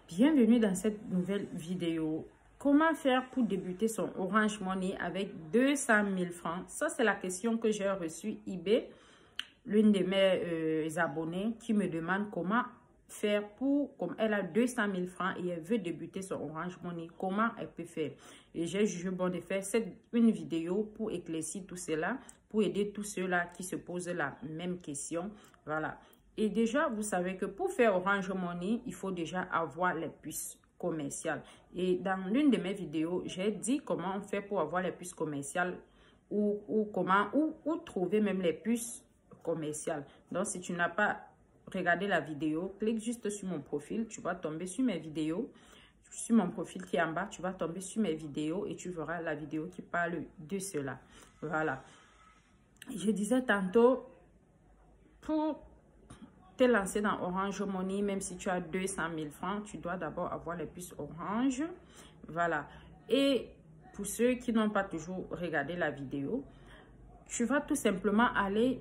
Bienvenue dans cette nouvelle vidéo. Comment faire pour débuter son Orange Money avec 200 000 francs? Ça, c'est la question que j'ai reçue eBay. L'une de mes abonnés qui me demande comment faire pour, comme elle a 200 000 francs et elle veut débuter son Orange Money, comment elle peut faire? Et j'ai jugé bon de faire une vidéo pour éclaircir tout cela, pour aider tous ceux-là qui se posent la même question. Voilà. Et déjà, vous savez que pour faire Orange Money, il faut déjà avoir les puces commerciales. Et dans l'une de mes vidéos, j'ai dit comment on fait pour avoir les puces commerciales ou trouver même les puces commerciales. Donc, si tu n'as pas regardé la vidéo, clique juste sur mon profil. Tu vas tomber sur mes vidéos. Sur mon profil qui est en bas, tu vas tomber sur mes vidéos et tu verras la vidéo qui parle de cela. Voilà. Je disais tantôt, pour te lancer dans Orange Money, même si tu as 200 000 francs, tu dois d'abord avoir les puces Orange. Voilà. Et pour ceux qui n'ont pas toujours regardé la vidéo, tu vas tout simplement aller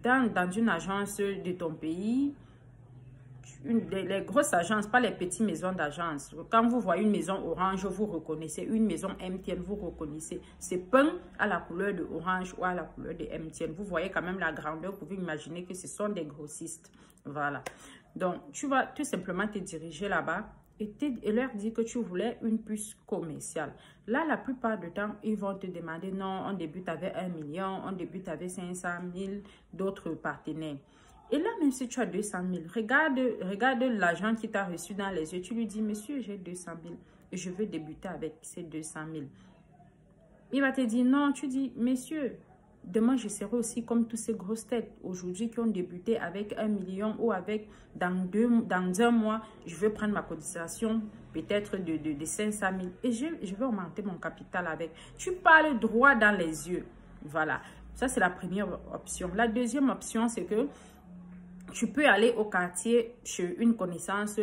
dans une agence de ton pays, les grosses agences, pas les petites maisons d'agence. Quand vous voyez une maison orange, vous reconnaissez. Une maison MTN, vous reconnaissez. C'est peint à la couleur de orange ou à la couleur de MTN. Vous voyez quand même la grandeur. Vous pouvez imaginer que ce sont des grossistes. Voilà. Donc, tu vas tout simplement te diriger là-bas et leur dire que tu voulais une puce commerciale. Là, la plupart du temps, ils vont te demander, non, on débute avec 1 million, on débute avec 500 000, d'autres partenaires. Et là, même si tu as 200 000, regarde l'argent qui t'a reçu dans les yeux. Tu lui dis, monsieur, j'ai 200 000 et je veux débuter avec ces 200 000. Il va te dire, non, tu dis, monsieur, demain, je serai aussi comme tous ces grosses têtes aujourd'hui qui ont débuté avec 1 million ou avec, dans un mois, je veux prendre ma cotisation peut-être de 500 000 et je vais augmenter mon capital avec. Tu parles droit dans les yeux. Voilà. Ça, c'est la première option. La deuxième option, c'est que tu peux aller au quartier chez une connaissance,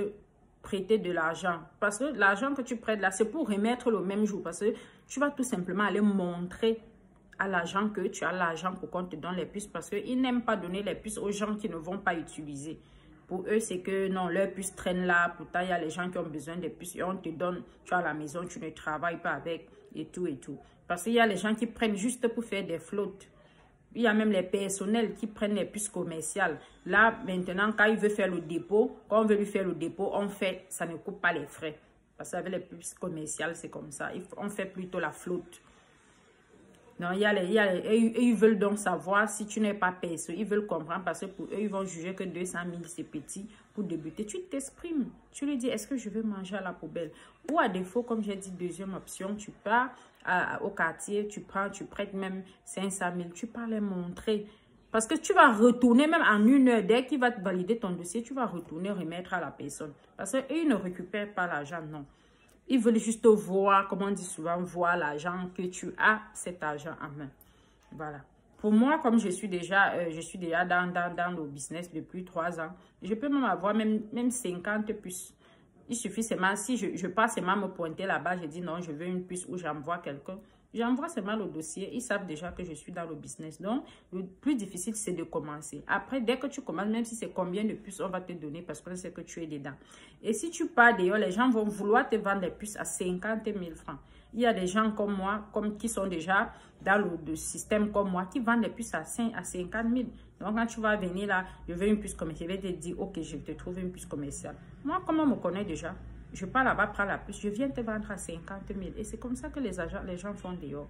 prêter de l'argent. Parce que l'argent que tu prêtes là, c'est pour remettre le même jour. Parce que tu vas tout simplement aller montrer à l'agent que tu as l'argent pour qu'on te donne les puces. Parce qu'ils n'aiment pas donner les puces aux gens qui ne vont pas utiliser. Pour eux, c'est que non, leurs puces traînent là. Pourtant, il y a les gens qui ont besoin des puces. Et on te donne, tu es à la maison, tu ne travailles pas avec et tout et tout. Parce qu'il y a les gens qui prennent juste pour faire des flottes. Il y a même les personnels qui prennent les puces commerciales. Là, maintenant, quand il veut faire le dépôt, quand on veut lui faire le dépôt, on fait, ça ne coupe pas les frais. Parce qu'avec les puces commerciales, c'est comme ça. On fait plutôt la flotte. Non, ils veulent donc savoir si tu n'es pas perso. Ils veulent comprendre parce que pour eux, ils vont juger que 200 000, c'est petit pour débuter. Tu t'exprimes. Tu lui dis, est-ce que je veux manger à la poubelle? Ou à défaut, comme j'ai dit, deuxième option, tu pars au quartier, tu prêtes même 500 000. Tu pars les montrer. Parce que tu vas retourner même en 1 heure. Dès qu'il va te valider ton dossier, tu vas retourner remettre à la personne. Parce qu'ils ne récupèrent pas l'argent, non. Ils veulent juste voir, comme on dit souvent, voir l'argent que tu as, cet argent en main. Voilà. Pour moi, comme je suis déjà dans le business depuis 3 ans, je peux même avoir même 50 puces. Il suffit seulement, si je passe seulement me pointer là-bas, je dis non, je veux une puce ou j'envoie quelqu'un. J'envoie seulement le dossier. Ils savent déjà que je suis dans le business. Donc, le plus difficile, c'est de commencer. Après, dès que tu commences, même si c'est combien de puces on va te donner parce qu'on sait que tu es dedans. Et si tu pars dehors, les gens vont vouloir te vendre des puces à 50 000 francs. Il y a des gens comme moi, qui sont déjà dans le système comme moi, qui vendent des puces à 50 000. Donc, quand tu vas venir là, je veux une puce commerciale, je vais te dire, ok, je te trouve une puce commerciale. Moi, comme on me connaît déjà, je pars là-bas, prends la puce, je viens te vendre à 50 000. Et c'est comme ça que les gens font dehors.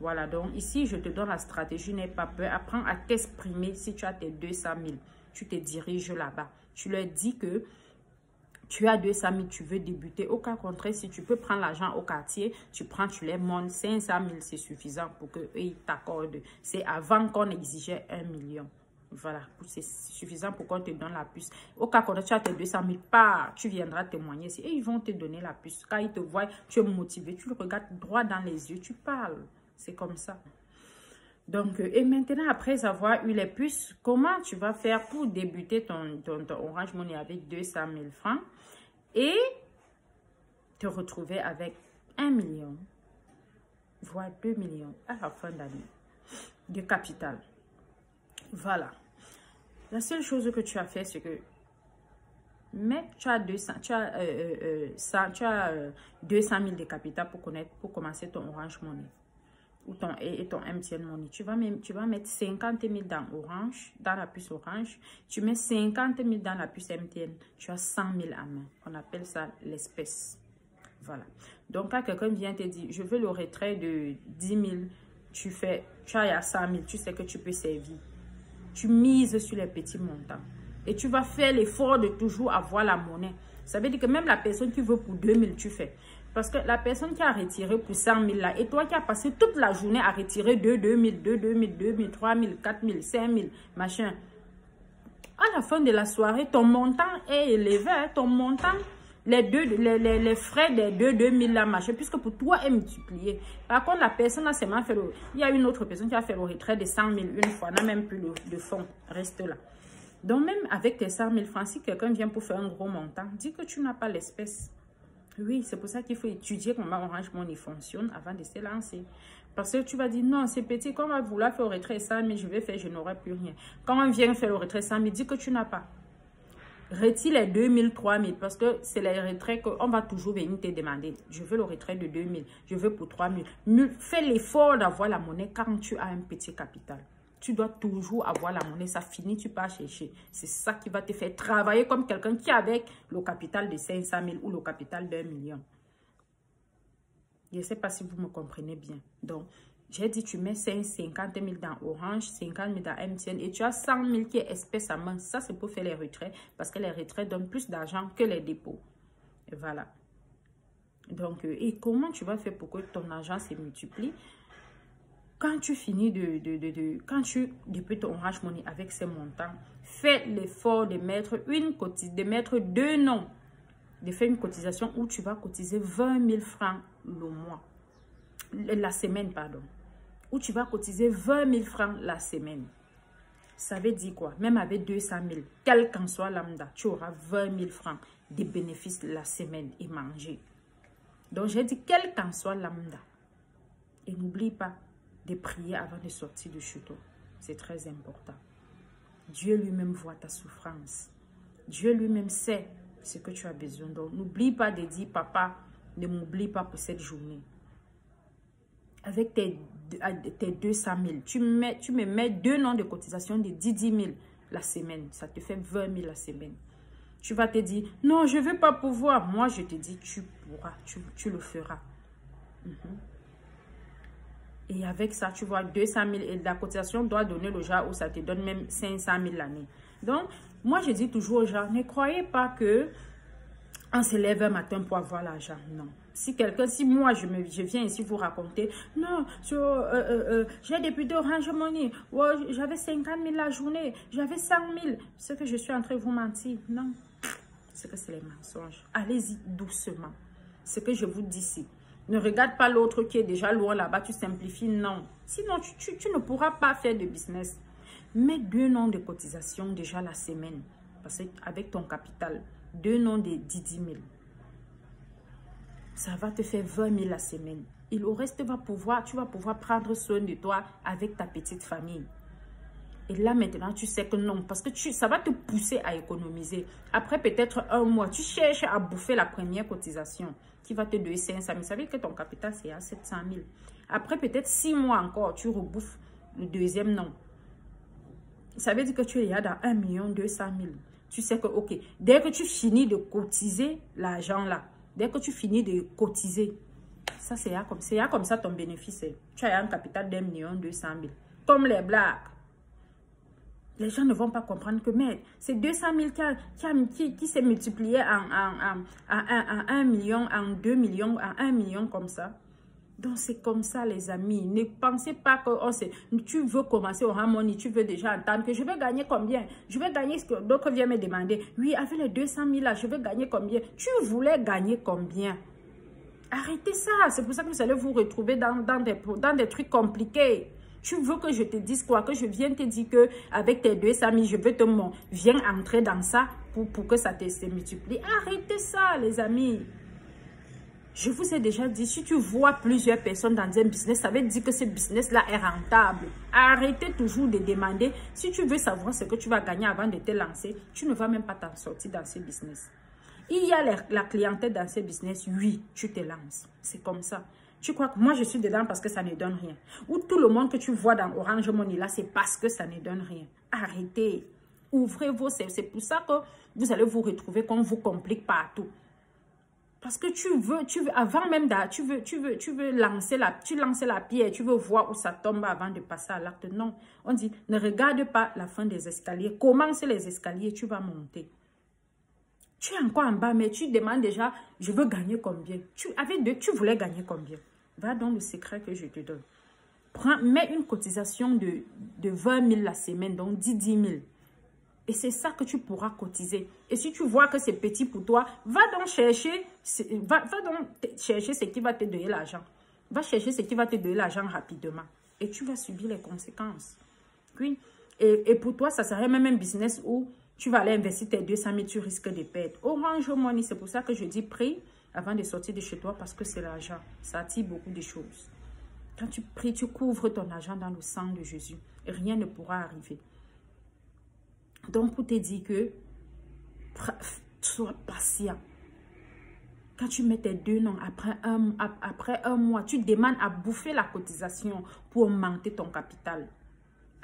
Voilà, donc ici, je te donne la stratégie, n'aie pas peur. Apprends à t'exprimer si tu as tes 200 000. Tu te diriges là-bas. Tu leur dis que tu as 200 000, tu veux débuter. Au cas contraire, si tu peux prendre l'argent au quartier, tu les montes. 500 000, c'est suffisant pour qu'ils t'accordent. C'est avant qu'on exigeait 1 million. Voilà, c'est suffisant pour qu'on te donne la puce. Au cas où tu as tes 200 000, tu viendras témoigner. Et ils vont te donner la puce. Quand ils te voient, tu es motivé, tu le regardes droit dans les yeux, tu parles. C'est comme ça. Donc, et maintenant, après avoir eu les puces, comment tu vas faire pour débuter ton Orange Money avec 200 000 francs et te retrouver avec 1 million, voire 2 millions à la fin d'année de capital. Voilà. La seule chose que tu as fait, c'est que Mais tu as 200 000 de capital pour commencer ton Orange Money ou ton MTN Money. Tu vas mettre 50 000 dans Orange, dans la puce Orange. Tu mets 50 000 dans la puce MTN. Tu as 100 000 à main. On appelle ça l'espèce. Voilà. Donc, quand quelqu'un vient te dire, je veux le retrait de 10 000, tu as 100 000, tu sais que tu peux servir. Tu mises sur les petits montants. Et tu vas faire l'effort de toujours avoir la monnaie. Ça veut dire que même la personne qui veut pour 2 000, tu fais. Parce que la personne qui a retiré pour 100 000 là, et toi qui as passé toute la journée à retirer 2 000, 2 000, 3 000, 4 000, 5 000, machin. À la fin de la soirée, ton montant est élevé. Hein, ton montant, les frais des 2 000 là, machin, puisque pour toi est multiplié. Par contre, la personne a seulement fait il y a une autre personne qui a fait le retrait de 100 000 une fois, n'a même plus de fonds, reste là. Donc, même avec tes 100 000 francs, si quelqu'un vient pour faire un gros montant, dis que tu n'as pas l'espèce. Oui, c'est pour ça qu'il faut étudier comment Orange Money fonctionne avant de se lancer. Parce que tu vas dire, non, c'est petit, quand on va vouloir faire le retrait 100 000, je vais faire, je n'aurai plus rien. Quand on vient faire le retrait 100 000, dis que tu n'as pas. Retire les 2 000, 3 000, parce que c'est les retraits qu'on va toujours venir te demander. Je veux le retrait de 2 000, je veux pour 3 000. Fais l'effort d'avoir la monnaie quand tu as un petit capital. Tu dois toujours avoir la monnaie, ça finit, tu pars chercher. C'est ça qui va te faire travailler comme quelqu'un qui a avec le capital de 500 000 ou le capital d'1 million. Je ne sais pas si vous me comprenez bien. Donc, j'ai dit, tu mets 50 000 dans Orange, 50 000 dans MTN et tu as 100 000 qui est espèce à main. Ça, c'est pour faire les retraits parce que les retraits donnent plus d'argent que les dépôts. Et voilà. Donc, et comment tu vas faire pour que ton argent se multiplie? Quand tu finis quand tu débutes ton Orange Money avec ces montants, fais l'effort de mettre deux noms, de faire une cotisation où tu vas cotiser 20 000 francs le mois, la semaine, pardon, où tu vas cotiser 20 000 francs la semaine. Ça veut dire quoi? Même avec 200 000, quel qu'en soit lambda, tu auras 20 000 francs de bénéfices la semaine et manger. Donc, j'ai dit quel qu'en soit lambda. Et n'oublie pas de prier avant de sortir de chez toi. C'est très important. Dieu lui-même voit ta souffrance. Dieu lui-même sait ce que tu as besoin. Donc, n'oublie pas de dire, papa, ne m'oublie pas pour cette journée. Avec tes 200 000, tu me mets 2 noms de cotisation de 10 000 la semaine. Ça te fait 20 000 la semaine. Tu vas te dire, non, je ne veux pas pouvoir. Moi, je te dis, tu pourras, tu le feras. Et avec ça, tu vois, 200 000 et la cotisation doit donner le genre où ça te donne même 500 000 l'année. Donc, moi, je dis toujours aux gens, ne croyez pas que on se lève un matin pour avoir l'argent. Non. Si moi, je viens ici vous raconter, non, j'ai débuté Orange Money, j'avais 50 000 la journée, j'avais 100 000. Ce que je suis en train de vous mentir, non. C'est que c'est les mensonges. Allez-y doucement. Ce que je vous dis ici. Ne regarde pas l'autre qui est déjà loin là-bas, tu simplifies, non. Sinon, tu ne pourras pas faire de business. Mets 2 noms de cotisation déjà la semaine. Parce qu'avec ton capital, 2 noms de 10 000. Ça va te faire 20 000 la semaine. Et le reste, tu vas pouvoir prendre soin de toi avec ta petite famille. Et là, maintenant, tu sais que non. Parce que ça va te pousser à économiser. Après peut-être 1 mois, tu cherches à bouffer la première cotisation qui va te donner 500 000. Ça veut dire que ton capital, c'est à 700 000. Après peut-être 6 mois encore, tu rebouffes le deuxième nom. Ça veut dire que tu es là dans 1 200 000. Tu sais que, ok, dès que tu finis de cotiser l'argent là, dès que tu finis de cotiser, ça c'est comme ça ton bénéfice. Tu as un capital d'1 200 000. Comme les blagues. Les gens ne vont pas comprendre que, mais c'est 200 000 qui s'est multiplié en 1 million, en 2 millions, en 1 million comme ça. Donc, c'est comme ça, les amis. Ne pensez pas que tu veux commencer au Orange Money, tu veux déjà entendre que je vais gagner combien. Je vais gagner ce que d'autres viennent me demander. Oui, avec les 200 000 là, je vais gagner combien. Tu voulais gagner combien? Arrêtez ça. C'est pour ça que vous allez vous retrouver dans des trucs compliqués. Tu veux que je te dise quoi? Que je vienne te dire que avec tes 200 000, je veux viens entrer dans ça pour que ça se multiplie. Arrêtez ça, les amis. Je vous ai déjà dit, si tu vois plusieurs personnes dans un business, ça veut dire que ce business-là est rentable. Arrêtez toujours de demander. Si tu veux savoir ce que tu vas gagner avant de te lancer, tu ne vas même pas t'en sortir dans ce business. Il y a la clientèle dans ce business, oui, tu te lances. C'est comme ça. Tu crois que moi, je suis dedans parce que ça ne donne rien. Ou tout le monde que tu vois dans Orange Money, là, c'est parce que ça ne donne rien. Arrêtez. Ouvrez vos... C'est pour ça que vous allez vous retrouver qu'on vous complique partout. Parce que tu veux, avant même, tu veux lancer la pierre, tu veux voir où ça tombe avant de passer à l'acte. Non, on dit, ne regarde pas la fin des escaliers. Commence les escaliers, tu vas monter. Tu es encore en bas, mais tu demandes déjà, je veux gagner combien? Tu voulais gagner combien? Va dans le secret que je te donne. Mets une cotisation de 20 000 la semaine, donc 10 000. Et c'est ça que tu pourras cotiser. Et si tu vois que c'est petit pour toi, va donc chercher ce qui va te donner l'argent. Va chercher ce qui va te donner l'argent rapidement. Et tu vas subir les conséquences. Oui. Et pour toi, ça serait même un business où tu vas aller investir tes 200 000, tu risques de perdre. Orange Money, c'est pour ça que je dis prie avant de sortir de chez toi parce que c'est l'argent. Ça attire beaucoup de choses. Quand tu pries, tu couvres ton argent dans le sang de Jésus. Et rien ne pourra arriver. Donc, pour te dire que sois patient. Quand tu mets tes 2 noms, après un mois, tu demandes à bouffer la cotisation pour augmenter ton capital.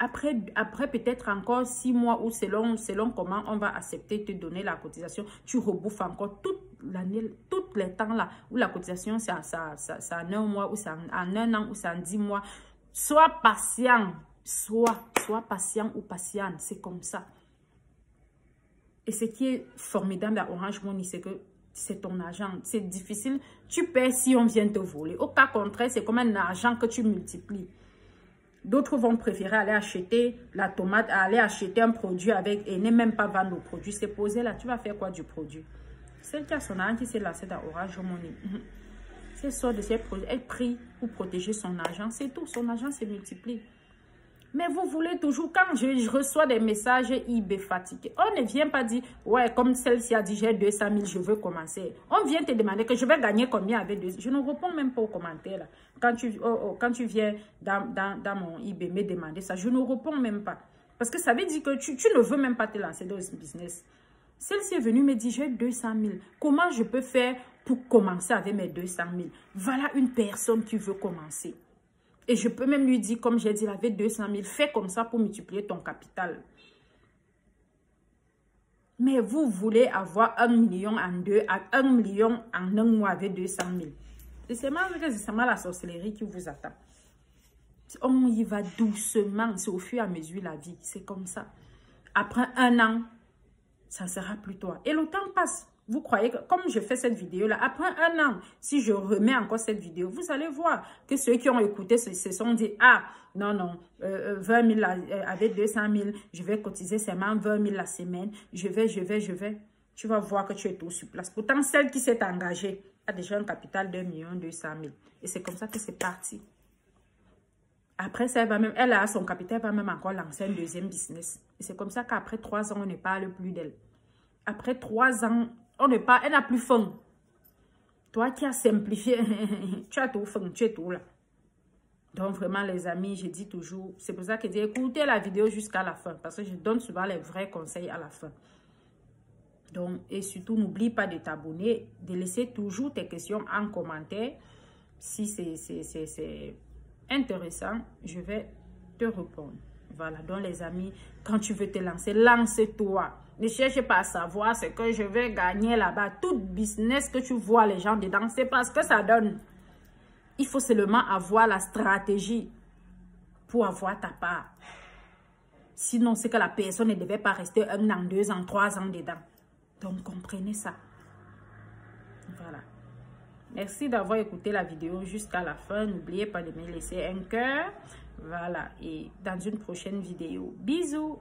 Après peut-être encore 6 mois ou selon comment on va accepter de te donner la cotisation, tu rebouffes encore toute l'année, tous les temps là où la cotisation c'est en 1 mois ou c'est en 1 an ou c'est en 10 mois. Sois patient. Sois patient ou patiente. C'est comme ça. Et ce qui est formidable à Orange Money, c'est que c'est ton argent. C'est difficile. Tu perds si on vient te voler. Au cas contraire, c'est comme un argent que tu multiplies. D'autres vont préférer aller acheter la tomate, aller acheter un produit avec et ne même pas vendre le produit. C'est posé là. Tu vas faire quoi du produit? Celle qui a son argent qui s'est lancée dans Orange Money. C'est ça de ces produits. Elle prie pour protéger son argent. C'est tout. Son argent se multiplie. Mais vous voulez toujours, quand je reçois des messages eBay fatigués, on ne vient pas dire, ouais, comme celle-ci a dit, j'ai 200 000, je veux commencer. On vient te demander que je vais gagner combien avec 200 000. Je ne réponds même pas aux commentaires. Là. Quand tu viens dans mon eBay me demander ça, je ne réponds même pas. Parce que ça veut dire que tu ne veux même pas te lancer dans ce business. Celle-ci est venue me dire, j'ai 200 000. Comment je peux faire pour commencer avec mes 200 000? Voilà une personne qui veut commencer. Et je peux même lui dire, comme j'ai dit, avec 200 000, fais comme ça pour multiplier ton capital. Mais vous voulez avoir 1 million en 1 million en 1 mois avec 200 000. C'est seulement la sorcellerie qui vous attend. On y va doucement, c'est au fur et à mesure la vie. C'est comme ça. Après 1 an, ça ne sera plus toi. Et le temps passe. Vous croyez que, comme je fais cette vidéo-là, après 1 an, si je remets encore cette vidéo, vous allez voir que ceux qui ont écouté se sont dit, ah, non, 20 000 avec 200 000, je vais cotiser seulement 20 000 la semaine, je vais. Tu vas voir que tu es tout sur place. Pourtant, celle qui s'est engagée a déjà un capital d'1 200 000. Et c'est comme ça que c'est parti. Après ça, elle a son capital, elle va même encore lancer un 2e business. Et c'est comme ça qu'après 3 ans, on ne parle plus d'elle. Après 3 ans, elle n'a plus faim. Toi qui as simplifié, tu as tout faim, tu es tout là. Donc vraiment les amis, je dis toujours, c'est pour ça que je dis écoutez la vidéo jusqu'à la fin. Parce que je donne souvent les vrais conseils à la fin. Donc, et surtout, n'oublie pas de t'abonner, de laisser toujours tes questions en commentaire. Si c'est intéressant, je vais te répondre. Voilà, donc les amis, quand tu veux te lancer, lance-toi. Ne cherche pas à savoir ce que je vais gagner là-bas. Tout business que tu vois les gens dedans, c'est parce que ça donne. Il faut seulement avoir la stratégie pour avoir ta part. Sinon, c'est que la personne ne devait pas rester 1 an, 2 ans, 3 ans dedans. Donc, comprenez ça. Voilà. Merci d'avoir écouté la vidéo jusqu'à la fin. N'oubliez pas de me laisser un cœur. Voilà. Et dans une prochaine vidéo. Bisous.